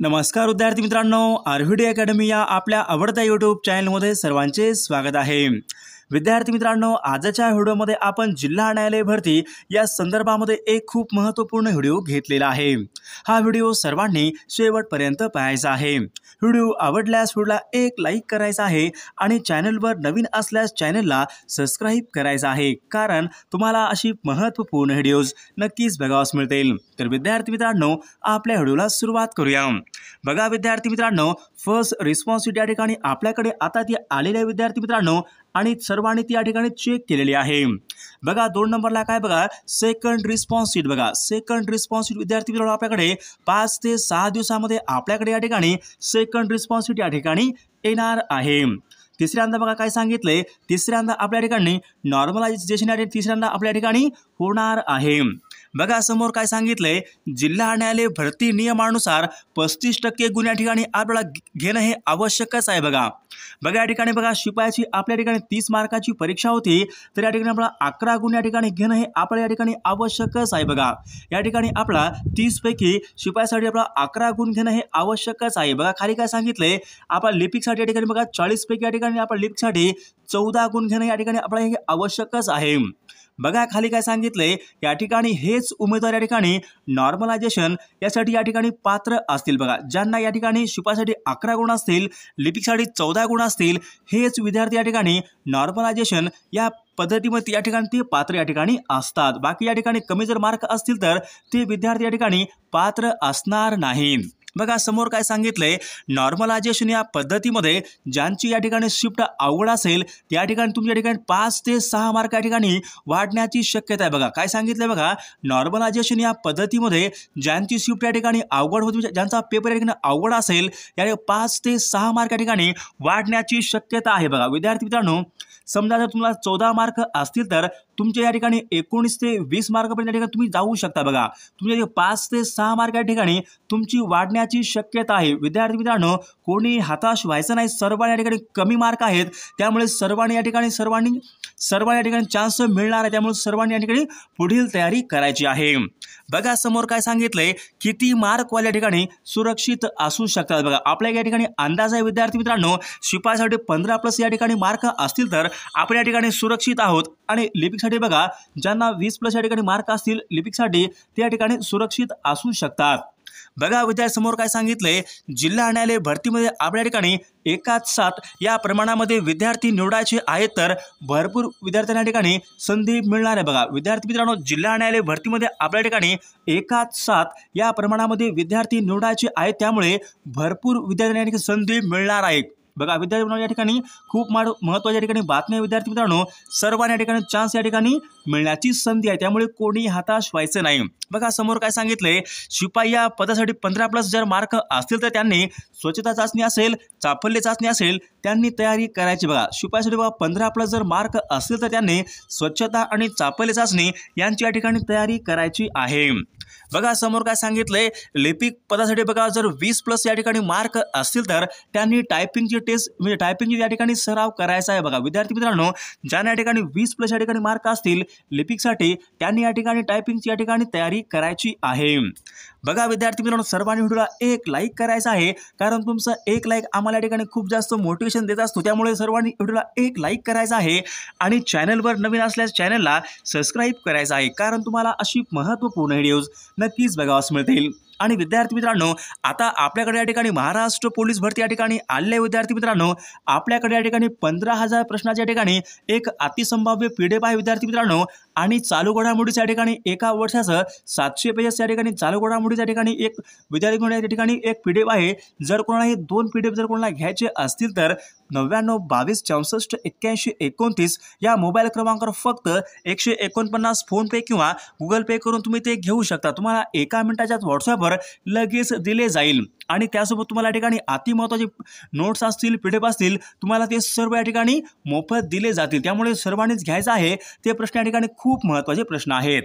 नमस्कार विद्यार्थी मित्रांनो, आरव्हीडी अकॅडमी या आपल्या आवडत्या यूट्यूब चॅनलमध्ये सर्वांचे स्वागत आहे। विद्यार्थी मित्रांनो, आजच्या व्हिडिओमध्ये आपण जिल्हा न्यायालय भरती या संदर्भामध्ये एक खूप महत्त्वपूर्ण व्हिडिओ घेतलेला आहे। हा व्हिडिओ सर्वांनी शेवटपर्यंत पाहायचा आहे। व्हिडिओ आवडल्यास व्हिडिओला एक लाईक करायचा आहे आणि चॅनलवर नवीन असल्यास चॅनलला सबस्क्राइब करायचं आहे, कारण तुम्हाला अशी महत्त्वपूर्ण व्हिडिओज नक्कीच बघायला मिळतील। तर विद्यार्थी मित्रांनो, आपल्या व्हिडिओला सुरुवात करूया। बघा विद्यार्थी मित्रांनो, फर्स्ट रिस्पॉन्सिबिलिटी या ठिकाणी आपल्याकडे आता ती आलेल्या विद्यार्थी मित्रांनो आणि सर्वांनी ती या ठिकाणी चेक केलेली आहे। बघा 2 नंबरला काय बघा, सेकंड रिस्पॉन्सिबिलिटी। बघा सेकंड रिस्पॉन्सिबिलिटी विद्यार्थी मित्रांनो आपल्याकडे 5 ते 6 दिवसामध्ये आपल्याकडे या ठिकाणी सेकंड रिस्पॉन्सिबिलिटी या ठिकाणी येणार आहे। तिसऱ्यांदा बघा काय सांगितले, तिसऱ्यांदा आपल्या ठिकाणी नॉर्मलायझेशन या तिसऱ्यांदा आपल्या ठिकाणी होणार आहे। बघा समोर काय सांगितले, जिल्हा न्यायालय भरती नियमानुसार 35% गुण या ठिकाणी आपल्याला घेणं हे आवश्यकच आहे। बघा या ठिकाणी बघा शिपायाची आपल्या ठिकाणी 30 मार्काची परीक्षा होती, तर या ठिकाणी आपल्याला 11 गुण या ठिकाणी घेणं हे आपल्या या ठिकाणी आवश्यकच आहे। बघा या ठिकाणी आपला 30 पैकी शिपायासाठी आपला 11 गुण घेणं हे आवश्यकच आहे। बघा खाली काय सांगितले, आपण लिपिकसाठी या ठिकाणी बघा 40 पैकी या ठिकाणी आपण लिपिकसाठी 14 गुण घेणं या ठिकाणी आपल्याला हे आवश्यकच आहे। बघा खाली काय सांगितले, या ठिकाणी हेच उमेदवार या ठिकाणी नॉर्मलायझेशन यासाठी या ठिकाणी पात्र असतील। बघा ज्यांना या ठिकाणी शिपायासाठी 11 गुण असतील, लिपिकसाठी 14 गुण असतील, हेच विद्यार्थी या ठिकाणी नॉर्मलायझेशन या पद्धतीमध्ये या ठिकाणी ते पात्र या ठिकाणी असतात। बाकी या ठिकाणी कमी जर मार्क असतील तर ते विद्यार्थी या ठिकाणी पात्र असणार नाहीत। बघा समोर काय सांगितले, नॉर्मलायझेशन या पद्धतीमध्ये ज्यांची या ठिकाणी शिफ्ट अवघड असेल त्या ठिकाणी तुमच्या ठिकाणी 5 ते 6 मार्क या ठिकाणी वाढण्याची शक्यता आहे। बघा काय सांगितलंय, बघा नॉर्मलायझेशन या पद्धतीमध्ये ज्यांची शिफ्ट या ठिकाणी अवघड होती, ज्यांचा पेपर या ठिकाणी अवघड असेल या 5 ते 6 मार्क या ठिकाणी वाढण्याची शक्यता आहे। बघा विद्यार्थी मित्रांनो, समजा जर तुम्हाला 14 मार्क असतील तर तुमच्या या ठिकाणी 19 ते 20 मार्कपर्यंत या ठिकाणी तुम्ही जाऊ शकता। बघा तुमच्या 5 ते 6 मार्क या ठिकाणी तुमची वाढण्याची शक्यता आहे। विद्यार्थी मित्रांनो, कोणी हताश व्हायचं नाही, सर्वांना या ठिकाणी कमी मार्क आहेत, त्यामुळे सर्वांनी या ठिकाणी या ठिकाणी चान्स मिळणार आहे, त्यामुळे सर्वांनी या ठिकाणी पुढील तयारी करायची आहे। बघा समोर काय सांगितलंय, किती मार्क वाले या ठिकाणी सुरक्षित असू शकतात। बघा आपल्या या ठिकाणी अंदाज आहे विद्यार्थी मित्रांनो, शिपायासाठी 15+ या ठिकाणी मार्क असतील तर आपण या ठिकाणी सुरक्षित आहोत, आणि लिपिकसाठी बघा ज्यांना 20+ या ठिकाणी मार्क असतील लिपिकसाठी ते या ठिकाणी सुरक्षित असू शकतात। बघा विद्यार्थी समोर काय सांगितले, जिल्हा न्यायालय भरतीमध्ये आपल्या ठिकाणी 1:7 या प्रमाणामध्ये विद्यार्थी निवडायचे आहेत, तर भरपूर विद्यार्थ्यांना या ठिकाणी संधी मिळणार आहे। बघा विद्यार्थी मित्रांनो, जिल्हा न्यायालय भरतीमध्ये आपल्या ठिकाणी 1:7 या प्रमाणामध्ये विद्यार्थी निवडायचे आहेत, त्यामुळे भरपूर विद्यार्थ्यांना या ठिकाणी संधी मिळणार आहे। बघा विद्यार्थी मित्रांनो, या ठिकाणी खूप महत्त्वाच्या ठिकाणी बातमी आहे विद्यार्थी मित्रांनो, सर्वांना या ठिकाणी चान्स या ठिकाणी मिळण्याची संधी आहे, त्यामुळे कोणी हताश व्हायचं नाही। बघा समोर काय सांगितले, शिपाई या पदासाठी 15+ जर मार्क असतील तर त्यांनी स्वच्छता चाचणी असेल, चापल्य चाचणी असेल, त्यांनी तयारी करायची। बघा शिपाईसाठी बघा 15+ जर मार्क असतील तर त्यांनी स्वच्छता आणि चापल्य चाचणी यांची या ठिकाणी तयारी करायची आहे। बघा समोर काय सांगितलंय, लिपिक पदासाठी बघा जर 20+ या ठिकाणी मार्क असतील तर त्यांनी टायपिंगची टेस्ट म्हणजे टायपिंगची या ठिकाणी सराव करायचा आहे। बघा विद्यार्थी मित्रांनो, ज्यांना या ठिकाणी 20+ या ठिकाणी मार्क असतील लिपिकसाठी, त्यांनी या ठिकाणी टायपिंगची या ठिकाणी तयारी करायची आहे। बघा विद्यार्थी मित्रांनो, सर्वांनी व्हिडिओला एक लाईक करायचं आहे, कारण तुमचं एक लाईक आम्हाला या ठिकाणी खूप जास्त मोटिवेशन देत असतो, त्यामुळे सर्वांनी व्हिडिओला एक लाईक करायचं आहे आणि चॅनलवर नवीन असल्यास चॅनलला सबस्क्राइब करायचं आहे, कारण तुम्हाला अशी महत्त्वपूर्ण व्हिडिओज नक्कीच बघायला मिळतील। आणि विद्यार्थी मित्रांनो, आता आपल्याकडे या ठिकाणी महाराष्ट्र पोलीस भरती या ठिकाणी आलेले विद्यार्थी मित्रांनो, आपल्याकडे या ठिकाणी 15,000 प्रश्नाच्या ठिकाणी एक अतिसंभाव्य PDF आहे विद्यार्थी मित्रांनो, आणि चालू घडामोडीच्या ठिकाणी एका वर्षाचं 700 पेजेस या ठिकाणी चालू घडामोडीच्या ठिकाणी एक विद्यार्थी या ठिकाणी एक PDF आहे। जर कोणाला हे 2 PDF जर कोणाला घ्यायचे असतील तर 99 22 64 81 29 या मोबाईल क्रमांकावर फक्त 149 फोनपे किंवा गुगल पे करून तुम्ही ते घेऊ शकता। तुम्हाला 1 मिनिटाच्या व्हॉट्सअपवर लगेच दिले जाईल, आणि त्यासोबत तुम्हाला या ठिकाणी अति महत्त्वाचे नोट्स असतील, PDF असतील, तुम्हाला ते सर्व या ठिकाणी मोफत दिले जातील, त्यामुळे सर्वांनीच घ्यायचं आहे। ते प्रश्न या ठिकाणी खूप महत्त्वाचे प्रश्न आहेत।